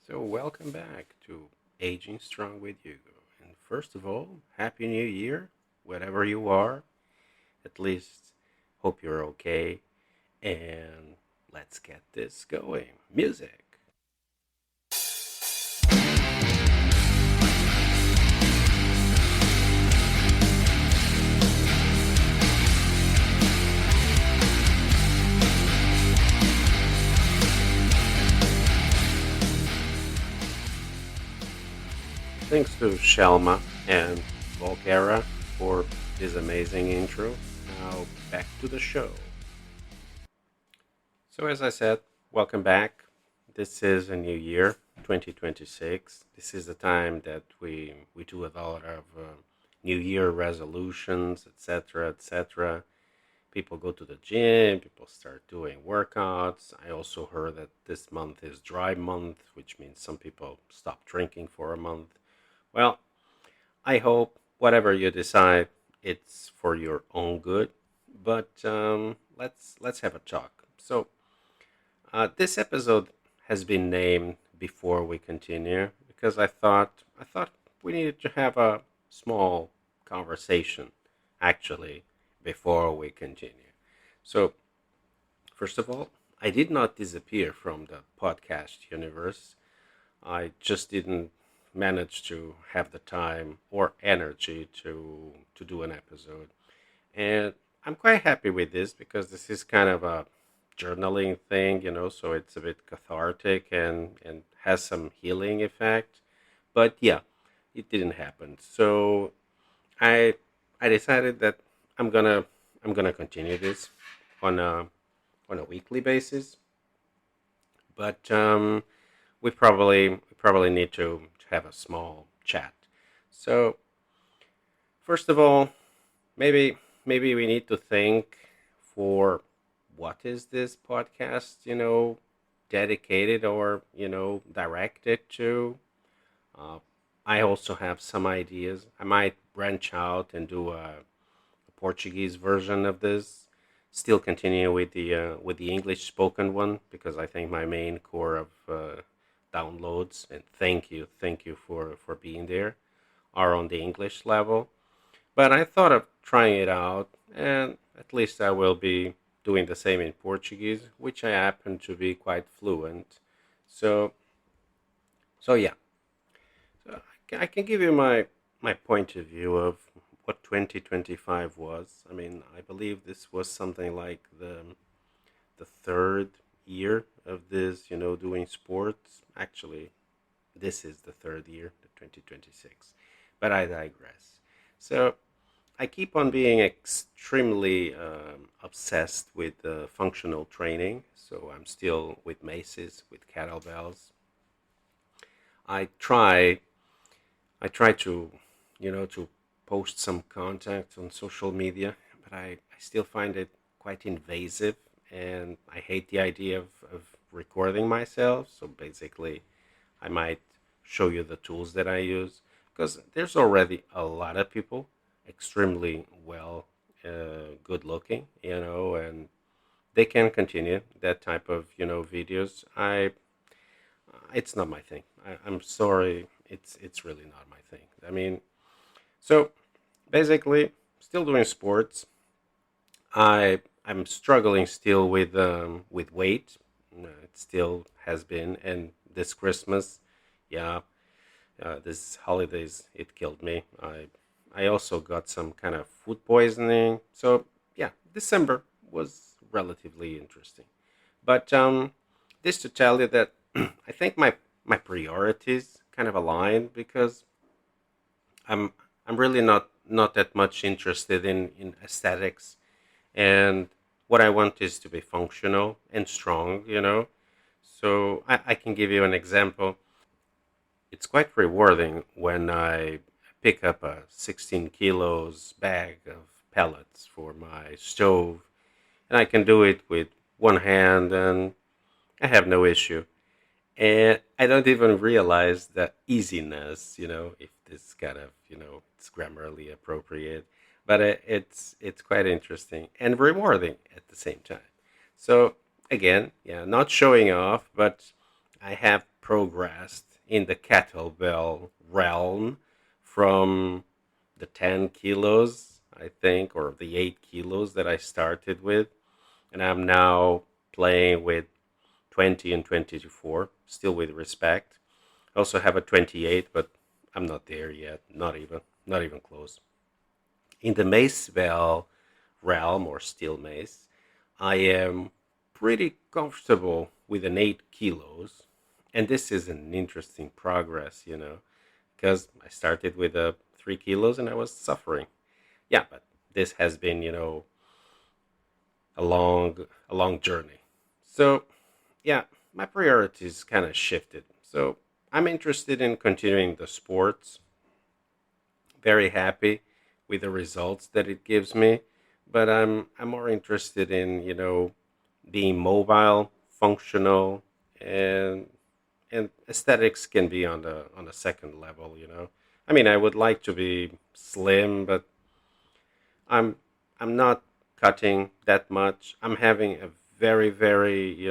So, welcome back to Aging Strong with Hugo. And first of all, Happy New Year, wherever you are. At least, hope you're okay. And let's get this going. Music. Thanks to Shelma and Volkera for this amazing intro. Now, back to the show. So, as I said, welcome back. This is a new year, 2026. This is the time that we do a lot of New Year resolutions, etc., etc. People go to the gym, people start doing workouts. I also heard that this month is dry month, which means some people stop drinking for a month. Well, I hope whatever you decide, it's for your own good. But let's have a talk. So this episode has been named before we continue because I thought we needed to have a small conversation actually before we continue. So first of all, I did not disappear from the podcast universe. I just didn't manage to have the time or energy to do an episode. And I'm quite happy with this because this is kind of a journaling thing, so it's a bit cathartic and has some healing effect. But yeah, it didn't happen. So I I decided that I'm gonna I'm gonna continue this on a weekly basis. But we probably need to have a small chat. So first of all, maybe we need to think for what is this podcast, dedicated or directed to. Uh, I also have some ideas. I might branch out and do a Portuguese version of this. Still continue with the English spoken one because I think my main core of downloads, and thank you for being there, are on the English level. But I thought of trying it out, and at least I will be doing the same in Portuguese, which I happen to be quite fluent. So, so yeah. So I can give you my point of view of what 2025 was. I mean, I believe this was something like the third year of this, doing sports. Actually, this is the third year, the 2026. But I digress. So I keep on being extremely obsessed with functional training. So I'm still with maces, with kettlebells. I try, I try to post some content on social media, but I still find it quite invasive, and I hate the idea of recording myself. So basically, I might show you the tools that I use because there's already a lot of people extremely well, good looking, and they can continue that type of videos. It's not my thing. I'm sorry, it's really not my thing. I mean, so basically, still doing sports. I'm struggling still with weight. It still has been, and this Christmas, yeah, this holidays it killed me. I also got some kind of food poisoning. So yeah, December was relatively interesting. But this to tell you that I think my priorities kind of align because I'm I'm really not that much interested in aesthetics, and what I want is to be functional and strong. So I can give you an example. It's quite rewarding when I pick up a 16 kilos bag of pellets for my stove, and I can do it with one hand, and I have no issue. And I don't even realize the easiness, if this kind of, it's grammarly appropriate, but it's quite interesting and rewarding at the same time. So again, yeah, not showing off, but I have progressed in the kettlebell realm from the 10 kilos, I think, or the 8 kilos that I started with. And I'm now playing with 20 and 24, still with respect. I also have a 28, but I'm not there yet, not even close. In the mace bell realm or steel mace, I am pretty comfortable with an 8 kilos. And this is an interesting progress, because I started with a 3 kilos and I was suffering. Yeah, but this has been, a long journey. So, yeah, my priorities kind of shifted. So, I'm interested in continuing the sports, very happy with the results that it gives me, but I'm more interested in, being mobile, functional, and aesthetics can be on a second level, I mean, I would like to be slim, but I'm I'm not cutting that much. I'm having a very, very,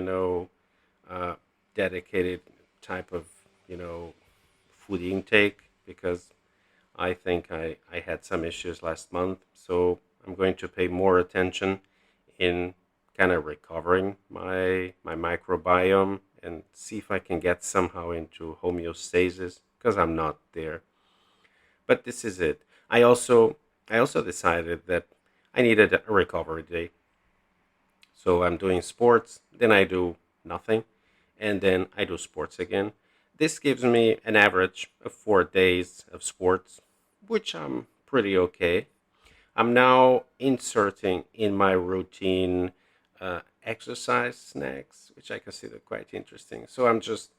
uh, dedicated type of, you know, food intake because I think I had some issues last month. So I'm going to pay more attention in kind of recovering my microbiome and see if I can get somehow into homeostasis because I'm not there. But this is it. I also decided that I needed a recovery day. So I'm doing sports, then I do nothing, and then I do sports again. This gives me an average of 4 days of sports, which I'm pretty okay. I'm now inserting in my routine exercise snacks, which I consider quite interesting. So I'm just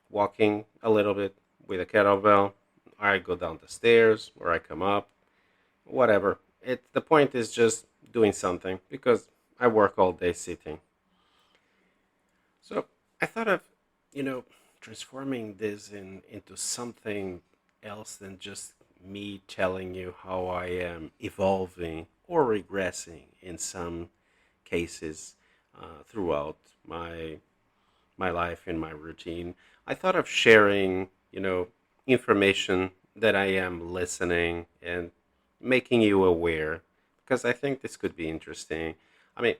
walking a little bit with a kettlebell. I go down the stairs or I come up, whatever. The point is just doing something because I work all day sitting. So I thought of, you know, transforming this into something else than just me telling you how I am evolving or regressing in some cases throughout my life and my routine. I thought of sharing, information that I am listening and making you aware because I think this could be interesting. I mean,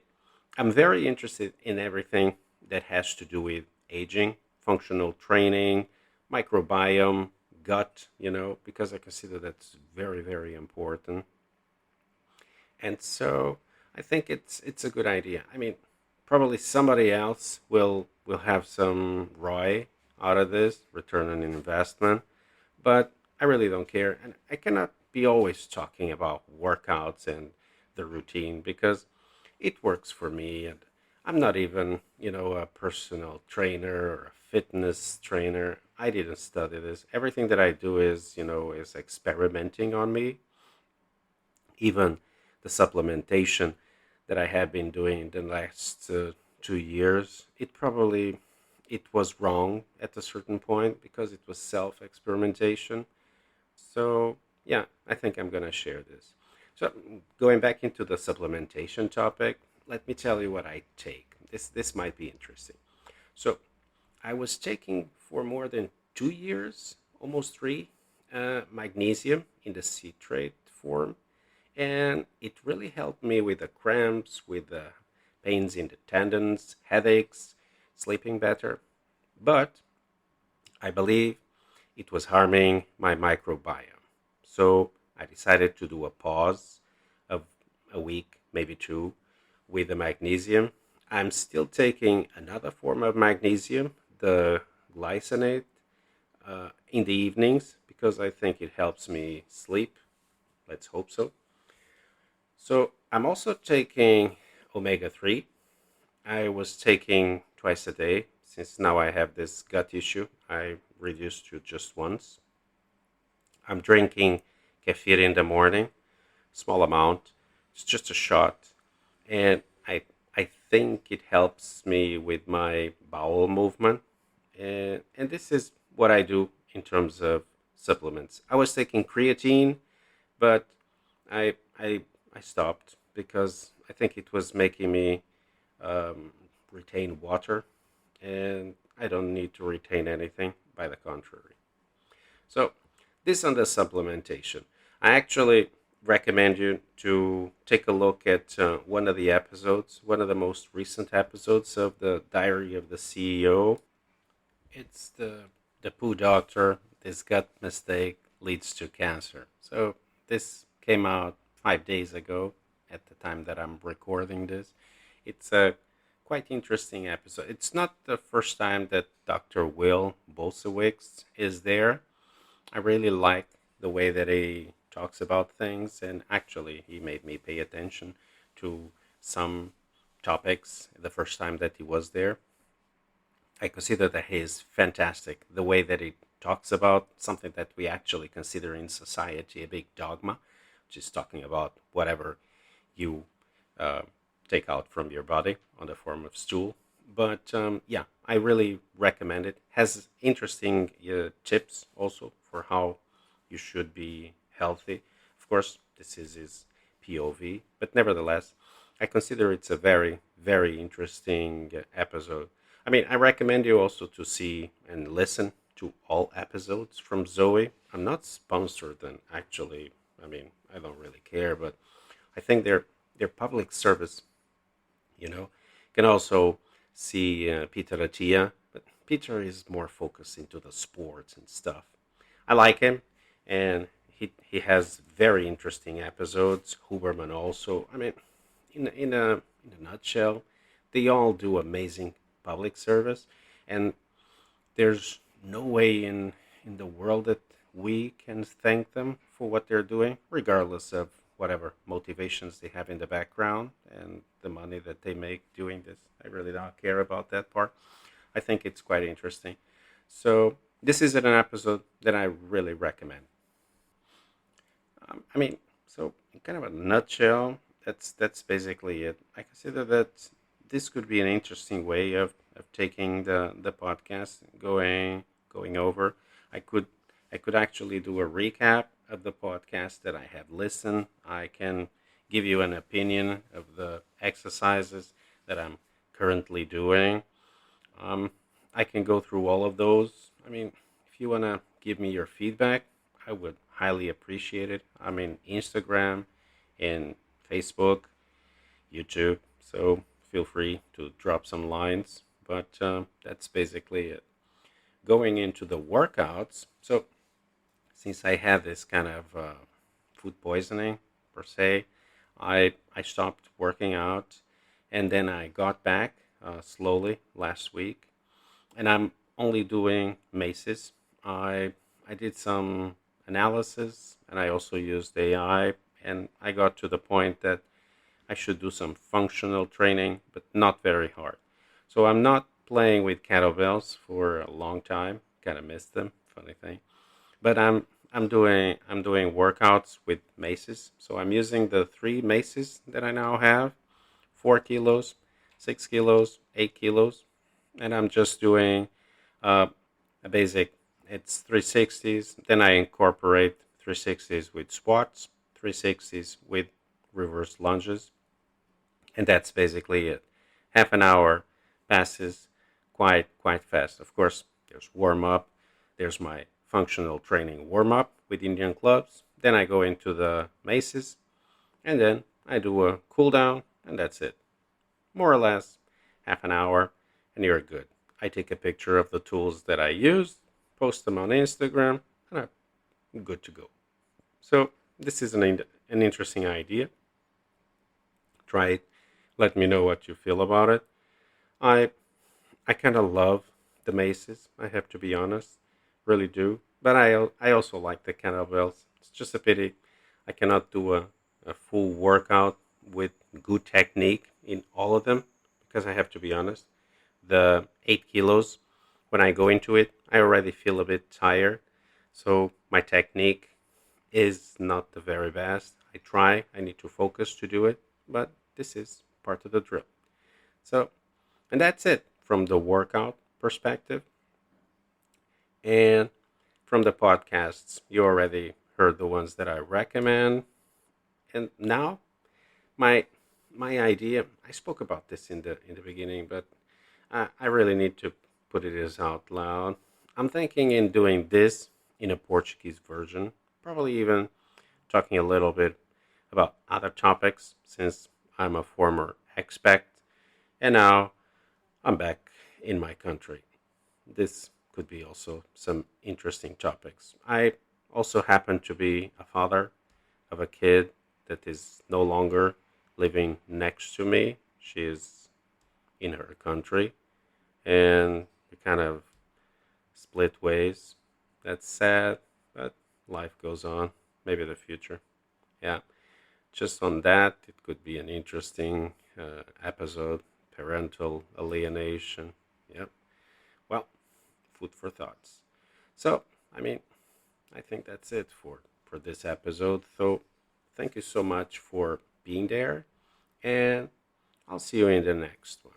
I'm very interested in everything that has to do with aging, functional training, microbiome, gut, because I consider that's very, very important. And so I think it's a good idea. I mean, probably somebody else will have some ROI out of this, return on investment, but I really don't care. And I cannot be always talking about workouts and the routine because it works for me. And I'm not even, a personal trainer or a fitness trainer. I didn't study this. Everything that I do is experimenting on me. Even the supplementation that I have been doing in the last 2 years, it was wrong at a certain point because it was self-experimentation. So yeah, I think I'm gonna share this. So going back into the supplementation topic, let me tell you what I take. This might be interesting. So I was taking for more than 2 years, almost three, magnesium in the citrate form, and it really helped me with the cramps, with the pains in the tendons, headaches, sleeping better. But I believe it was harming my microbiome. So I decided to do a pause of a week, maybe two, with the magnesium. I'm still taking another form of magnesium, the glycinate, in the evenings because I think it helps me sleep. Let's hope so. So I'm also taking omega 3. I was taking twice a day. Since now I have this gut issue, I reduced to just once. I'm drinking kefir in the morning, small amount. It's just a shot, and I think it helps me with my bowel movement. And this is what I do in terms of supplements. I was taking creatine, but I I I stopped because I think it was making me retain water, and I don't need to retain anything. By the contrary. So, this on the supplementation. I actually recommend you to take a look at one of the episodes, one of the most recent episodes of the Diary of the CEO. It's the poo doctor. This gut mistake leads to cancer. So this came out 5 days ago at the time that I'm recording this. It's a quite interesting episode. It's not the first time that Dr. Will Bolsewicz is there. I really like the way that he talks about things, and actually, he made me pay attention to some topics the first time that he was there. I consider that he is fantastic. The way that he talks about something that we actually consider in society a big dogma, which is talking about whatever you uh, take out from your body on the form of stool. But yeah, I really recommend it. Has interesting tips also for how you should be healthy. Of course, this is his POV, but nevertheless, I consider it's a very, very interesting episode. I mean, I recommend you also to see and listen to all episodes from Zoe. I'm not sponsored, and actually, I mean, I don't really care, but I think they're public service. You know, you can also see Peter Attia, but Peter is more focused into the sports and stuff. I like him, and he has very interesting episodes. Huberman also. I mean, in a nutshell, they all do amazing public service, and there's no way in the world that we can thank them for what they're doing, regardless of whatever motivations they have in the background and the money that they make doing this. I really don't care about that part. I think it's quite interesting. So this is an episode that I really recommend. I mean, so in kind of a nutshell, that's basically it. I consider that this could be an interesting way of taking the podcast going over. I could I could actually do a recap of the podcast that I have listened. I can give you an opinion of the exercises that I'm currently doing. Um, I can go through all of those. I mean, if you want to give me your feedback, I would highly appreciate it. I'm in Instagram, in Facebook, YouTube, so feel free to drop some lines. But that's basically it. Going into the workouts, so since I had this kind of food poisoning per se, I stopped working out, and then I got back slowly last week, and I'm only doing maces. I did some analysis, and I also used AI, and I got to the point that I should do some functional training, but not very hard. So I'm not playing with kettlebells for a long time. Kind of missed them. Funny thing. But I'm doing workouts with maces. So I'm using the three maces that I now have: 4 kilos, 6 kilos, 8 kilos, and I'm just doing uh, a basic. It's 360s. Then I incorporate 360s with squats, 360s with reverse lunges, and that's basically it. Half an hour passes quite fast. Of course, there's warm up. There's my functional training warm up with Indian clubs. Then I go into the maces, and then I do a cool down, and that's it. More or less half an hour, and you're good. I take a picture of the tools that I use, post them on Instagram, and I'm good to go. So this is an interesting idea. Try it. Let me know what you feel about it. I I kind of love the maces. I have to be honest, really do. But I also like the kettlebells. It's just a pity I cannot do a full workout with good technique in all of them, because I have to be honest. The 8 kilos, when I go into it, I already feel a bit tired. So my technique is not the very best. I try. I need to focus to do it, but this is part of the drill. So, and that's it from the workout perspective. And from the podcasts, you already heard the ones that I recommend. And now my my idea, I spoke about this in the beginning, but I really need to put it out loud. I'm thinking in doing this in a Portuguese version, probably even talking a little bit about other topics since I'm a former expat and now I'm back in my country. This could be also some interesting topics. I also happen to be a father of a kid that is no longer living next to me. She is in her country, and we kind of split ways. That's sad, but life goes on. Maybe the future. Yeah, just on that, it could be an interesting episode. Parental alienation. Yep. Well, food for thoughts. So, I mean, I think that's it for this episode. So, thank you so much for being there, and I'll see you in the next one.